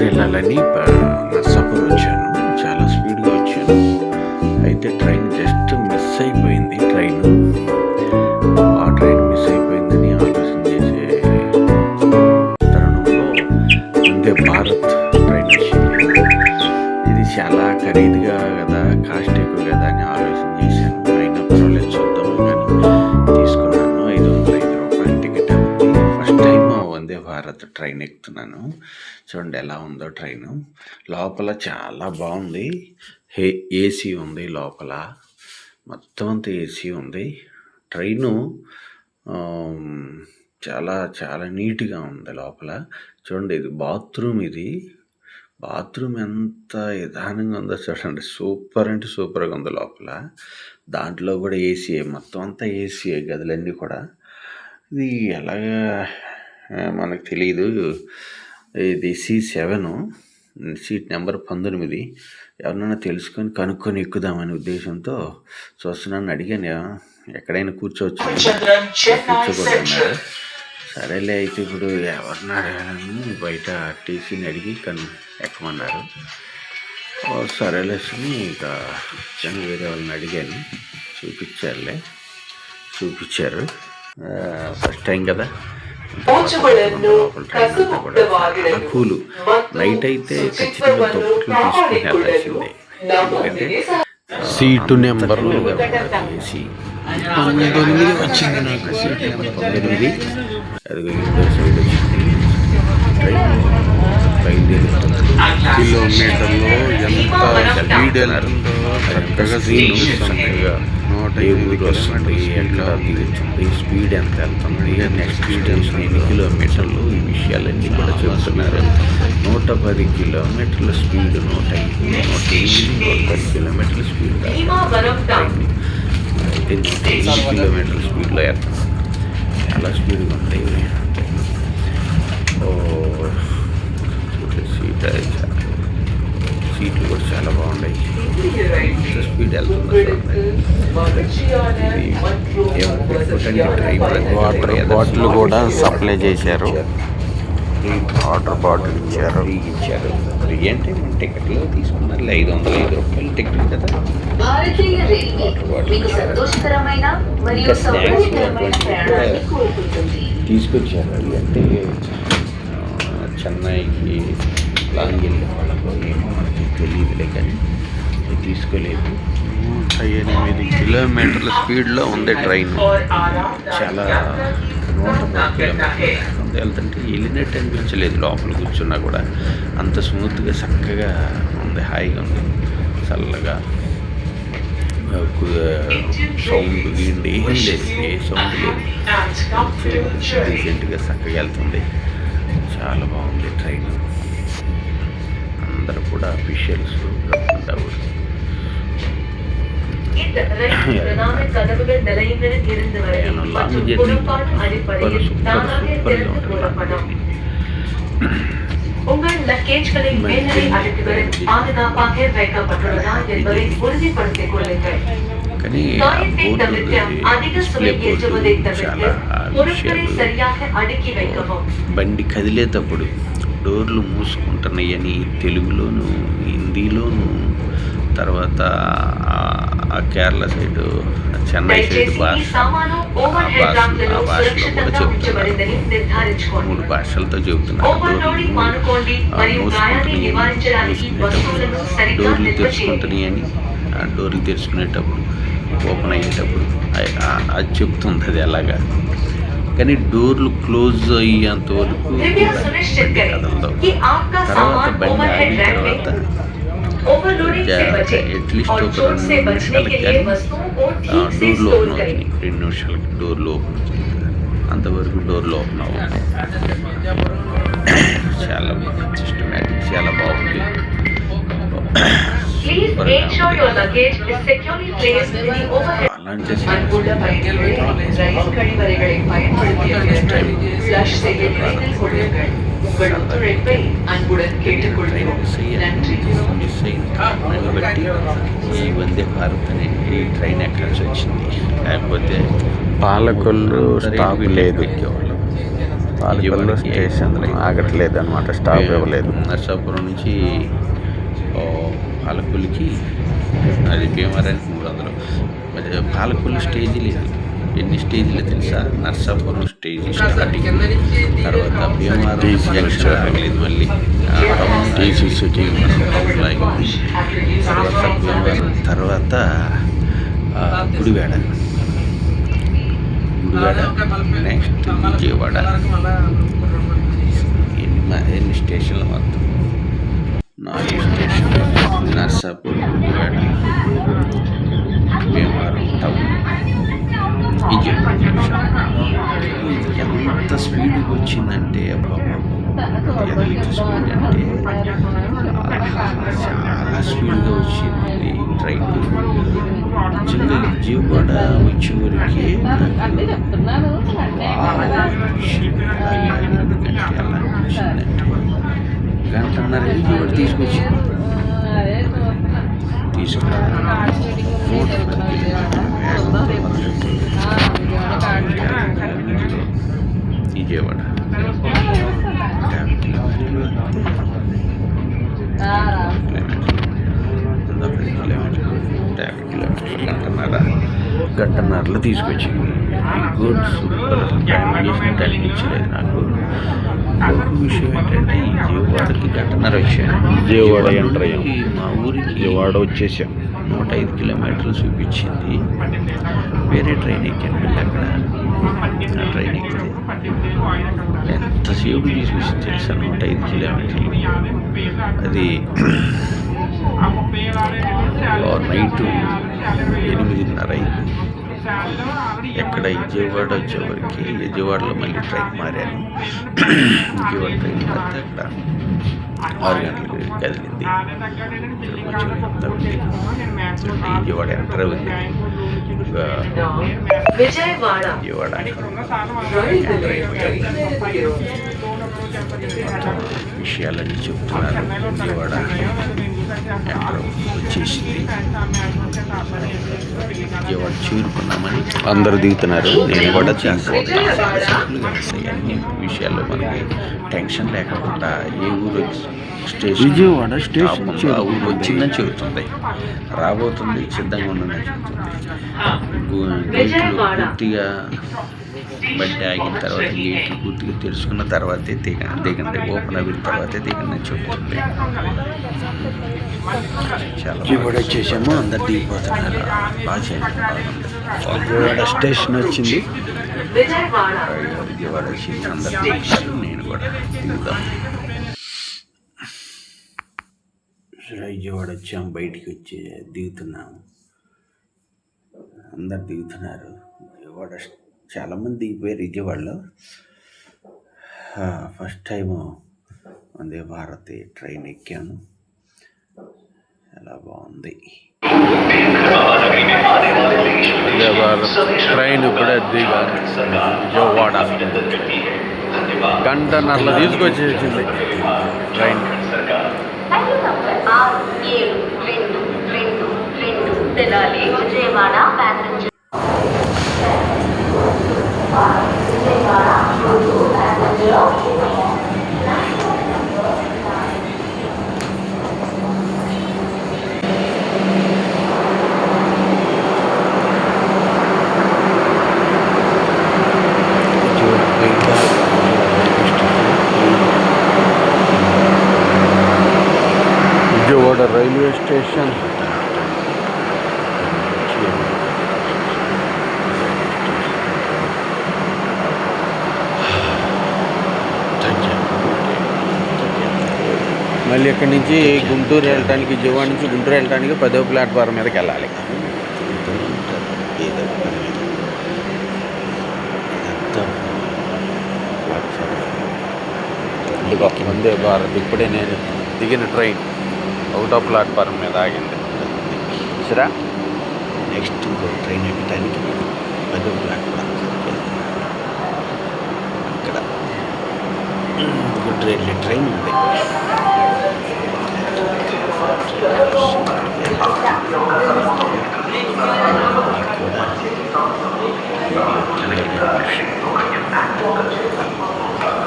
మైసూర్ వెళ్ళాలని నర్సాపూర్ వచ్చాను. చాలా స్పీడ్గా వచ్చాను. అయితే ట్రైన్ జస్ట్ మిస్ అయిపోయింది. ఆ ట్రైన్ మిస్ అయిపోయిందని ఆలోచన చేసే తరుణంలో వందే భారత్ ట్రైన్ వచ్చింది. ఇది చాలా ఖరీదుగా కదా, కాస్ట్ ఎక్కువ కదా అని ఆలోచన చేశాను. అయినా పర్వాలేదు చూద్దాము కానీ తీసుకున్నాను. 505 రూపాయల టికెట్ అవుతుంది. ఫస్ట్ టైం వందే భారత్ ట్రైన్ ఎక్కుతున్నాను. చూడండి ఎలా ఉందో ట్రైను. లోపల చాలా బాగుంది. ఏసీ ఉంది లోపల, మొత్తం అంతా ఏసీ ఉంది. ట్రైను చాలా చాలా నీట్గా ఉంది లోపల. చూడండి ఇది బాత్రూమ్. బాత్రూమ్ ఎంత విధానంగా ఉందో చూడండి. సూపర్ అంటే సూపర్గా ఉంది లోపల. దాంట్లో కూడా ఏసీ, మొత్తం అంతా ఏసీ గదులన్నీ కూడా. ఇది ఎలాగా మనకు తెలియదు. ఇది C7, సీట్ నెంబర్ 19. ఎవరినైనా తెలుసుకొని కనుక్కొని ఎక్కుదామనే ఉద్దేశంతో చూస్తున్నాను. అడిగాను ఎక్కడైనా కూర్చోవచ్చు, కూర్చోకూడదన్నారు. సరేలే అయితే ఇప్పుడు ఎవరిని అడగాలని బయట టీసీని అడిగి ఎక్కమన్నారు. సరేలే ఇక వేరే వాళ్ళని అడిగాను. చూపించారు. ఫస్ట్ టైం కదా, కూలు. నైట్ అయితే ఖచ్చితంగా దుప్పట్లు తీసుకుని వెళ్ళాల్సిందే. ఎందుకంటే సీటు నెంబర్ 19 వచ్చింది నాకు. Seat number 19. అదిగో ఇండో సైడ్ వచ్చింది. ట్రైన్ బయలుదేరుతుంది. కిలోమీటర్లో ఎంత స్పీడ్ వెళ్తుందో చక్కగా చక్కగా 105 వస్తుంది. ఎట్లా దిగుతుంది, స్పీడ్ ఎంత వెళ్తుంది, నెక్స్ట్ స్టేషన్ ఎన్ని కిలోమీటర్లు, ఈ విషయాలన్నీ కూడా చెబుతున్నారు. 110 కిలోమీటర్ల స్పీడ్, 105, 110 కిలోమీటర్ల స్పీడ్ ట్రైన్ అయితే 108 కిలోమీటర్ల స్పీడ్లో వెళ్తున్నాం. చాలా స్పీడ్గా ఉంటాయి. సీట్లు కూడా చాలా బాగున్నాయి. స్పీడ్ వెళ్తుంది. వాటర్ బాటిల్ కూడా సప్లై చేశారు. వాటర్ బాటిల్ ఇచ్చారు. ఫ్రీ అంటే మన టికెట్లో తీసుకున్నారు. 505 రూపాయలు టికెట్ కదా. ఇంకా స్నాక్స్ తీసుకొచ్చారు. అవి అంటే చెన్నైకి లాంగ్ వెళ్ళే వాళ్ళకు ఏమో మనకి తెలియదులే, కానీ తీసుకోలేదు. 108 కిలోమీటర్ల స్పీడ్లో ఉంది ట్రైన్. చాలా 110 కిలోమీటర్లు వెళ్తుంటే వెళ్ళినట్టు అనిపించలేదు. లోపల కూర్చున్నా కూడా అంత స్మూత్గా చక్కగా ఉంది. హాయిగా ఉంది, చల్లగా. సౌండ్ గీండి ఏం లేదు, ఏ సౌండ్ లేదు. డీసెంట్గా చక్కగా వెళ్తుంది. చాలా బాగుంది ట్రైన్. అందరూ కూడా అఫీషియల్స్ ఉండవు. లాంగ్ జర్నీ సూపర్గా ఉంటుంది. உங்கள் லக்கேஜ்களை மேல்நிலை அழைத்துகள் பாதுகாப்பாக வைக்கப்பட்டுள்ளதா என்பதை உறுதிப்படுத்திக் கொள்ளுங்கள். காயத்தை தவிர்க்க அதிக சுமை ஏற்றுவதை தவிர்த்து பொருட்களை சரியாக அடுக்கி வைக்கவும். బండి కదిలేటప్పుడు డోర్లు మూసుకుంటున్నాయని తెలుగులోను, హిందీలోను, తర్వాత ఆ కేరళ సైడు, చెన్నై సైడ్ భాష, ఆ భాషలో కూడా చెబుతున్నారు. 3 భాషలతో చెబుతున్నారు. డోర్లు తెరుచుకుంటున్నాయని, డోర్లు తెరుచుకునేటప్పుడు, ఓపెన్ అయ్యేటప్పుడు అది చెప్తుంది. అది ఎలాగా కానీ డోర్లు క్లోజ్ అయ్యేంత వరకు బండి కదలదు. తర్వాత బండి ఆగిన తర్వాత అట్లీస్ట్ ఒక 2 నిమిషాలకి కానీ డోర్లు ఓపెన్ అవుతుంది. 2 నిమిషాలకి డోర్లు ఓపెన్ అవుతుంది. అంతవరకు డోర్లు ఓపెన్ అవ్వదు. చాలా సిస్టమేటిక్, చాలా బాగుంది. అలాంటి బట్టి ఈ వందే భారత్ అనే ఈ ట్రైన్ ఎక్కాల్సి వచ్చింది. లేకపోతే పాలకొల్లు స్టాప్ లేదు. ఎక్కేవాళ్ళం. పాలకొల్లు స్టేషన్లో ఆగట్లేదు అనమాట, స్టాప్ ఇవ్వలేదు. నర్సాపురం నుంచి పాలకొల్లుకి అది భీమవరానికి 300. మరి పాలకొల్లు స్టేజీ లేదు. ఎన్ని స్టేజీలు తెలుసా? నర్సాపురం స్టేజ్ స్టార్టింగ్, తర్వాత భీమవరం జంక్షన్ ఆగలేదు, మళ్ళీ టీసీసీకి తర్వాత భీమవరం, తర్వాత గుడివాడ, నెక్స్ట్ విజయవాడ. ఎన్ని స్టేషన్లు మొత్తం? 4 స్టేషన్లు. నర్సాపురం, గుడివాడ, భీమవరం టౌన్, విజయవాడ. ఎంత స్పీడ్గా వచ్చిందంటే ఎంత స్పీడ్ అంటే చాలా స్పీడ్గా వచ్చింది ట్రైన్. నిజంగా విజయవాడ వచ్చేవరకు ఎందుకంటే అలా అనిపించిందంటే గంటన్నర విజయవాడ తీసుకొచ్చింది. తీసుకురా 110 విజయవాడ 50 కిలోమీటర్లు, గంటన్నరలో తీసుకొచ్చింది. Good, super. డ్రైవ్ చేసినట్టు అనిపించలేదు నాకు. ఇంకొక విషయం ఏంటంటే విజయవాడకి గంటన్నర వచ్చాను. విజయవాడ ఎంటర్ అయ్యాం. మా ఊరికి విజయవాడ వచ్చేసాం. 105 కిలోమీటర్లు చూపించింది. వేరే ట్రైన్ ఎక్కాను మళ్ళీ అక్కడ. ఆ ట్రైన్ ఎక్కితే ఎంతసేపు తీసుకొచ్చింది తెలుసా? 105 కిలోమీటర్లు. అది నైట్ 8:30 అయింది. ఎక్కడ విజయవాడ వచ్చేవరకు, విజయవాడలో మళ్ళీ ట్రైన్ మారాను. విజయవాడ ట్రైన్ మారితే అక్కడ 6 గంటలకు కదిలింది. విజయవాడ ఎంటర్ ఉంది. విజయవాడ ఎంటర్ అయిపోయాయి. విషయాలన్నీ చెప్తున్నారు. విజయవాడ ఎంటర్ వచ్చేసింది. విజయవాడ చేరుకున్నామని అందరు దిగుతున్నారు. నేను కూడా సింపుల్గా అన్ని విషయాల్లో మనకి టెన్షన్ లేకుండా ఏ ఊరు స్టేషన్, విజయవాడ స్టేషన్ ఆ ఊరు వచ్చిందని చెబుతుంది, రాబోతుంది, సిద్ధంగా ఉందని చెబుతుంది. గేట్లు పూర్తిగా బండి ఆగిన తర్వాత గేట్లు పూర్తిగా తెలుసుకున్న తర్వాతే దిగండి, ఓపెన్ అయిన తర్వాతే దిగండి అని చెబుతుంది. చాలా విజయవాడ వచ్చేసాము. అందరు దిగిపోతున్నారు. బాగా విజయవాడ స్టేషన్ వచ్చింది. విజయవాడ వచ్చింది. అందరు దిగుతారు, నేను కూడా దిగుతాం. విజయవాడ వచ్చాము. బయటికి వచ్చి దిగుతున్నాము. అందరు దిగుతున్నారు. విజయవాడ చాలామంది దిగిపోయారు విజయవాడలో. First time Vande Bharat train ఎక్కాను. చాలా బాగుంది. వందే భారత్ ట్రైన్ ఇప్పుడే దిగాను. విజయవాడ గంటన్నరలో తీసుకొచ్చేసింది train. Vijayawada passenger Vijayawada railway station. మళ్ళీ ఇక్కడి నుంచి గుంటూరు వెళ్ళటానికి, విజయవాడ నుంచి గుంటూరు వెళ్ళటానికి 10వ ప్లాట్ఫారం మీదకి వెళ్ళాలి. వందే భారత్ ఇప్పుడే నేను దిగిన ట్రైన్ 1వ ప్లాట్ఫారం మీద ఆగింది. సరే, నెక్స్ట్ ట్రైన్ ఎక్కడానికి 10వ ప్లాట్ఫారం అక్కడ గుంటూరు వెళ్ళే ట్రైన్ ఉంది. కూడా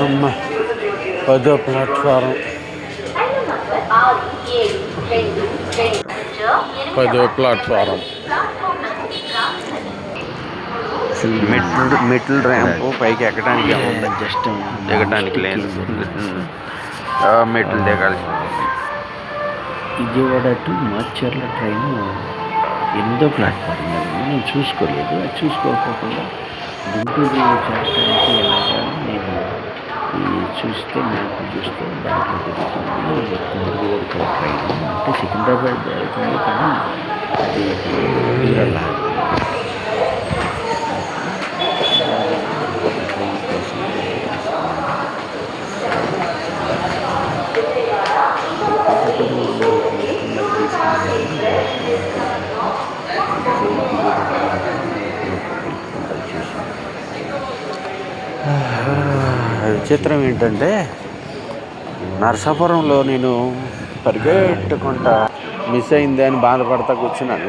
అమ్మ 10వ ప్లాట్ఫారం 10వ ప్లాట్ఫారం అసలు మెట్లు ర్యాంపు పైకి ఎక్కడానికి ఏముంది, జస్ట్ దిగడానికి లేదు. మెట్లు దిగాల్సి విజయవాడ టు మాచర్ల ట్రైన్ 8వ ప్లాట్ఫారం అది నేను చూసుకోలేదు. అది చూసుకోకపోకుండా గుంటూరు చేరడానికి ఎలాగా నేను చూస్తే మ్యాప్ చూస్తే దాంట్లో తిరుగుతుంది 9 వరకు ట్రైన్. అంటే సికింద్రాబాద్ వెళ్తుంది కానీ అది దూరాల ట్రైన్ కోసం విచిత్రం ఏంటంటే నరసాపురంలో నేను పరిగెట్టుకుంటా మిస్ అయింది అని బాధపడతా కూర్చున్నాను.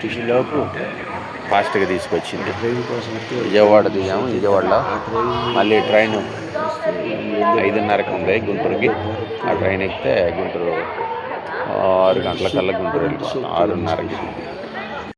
టిషిలోపు ఫాస్ట్గా తీసుకొచ్చింది. విజయవాడ దిగాము. విజయవాడలో మళ్ళీ ట్రైన్ 5:30కి ఉంది గుంటూరుకి. ఆ ట్రైన్ ఎక్కితే గుంటూరు 6 గంటల కల్లా గుంటూరు వెళ్ళిపోతాం. 6:30కి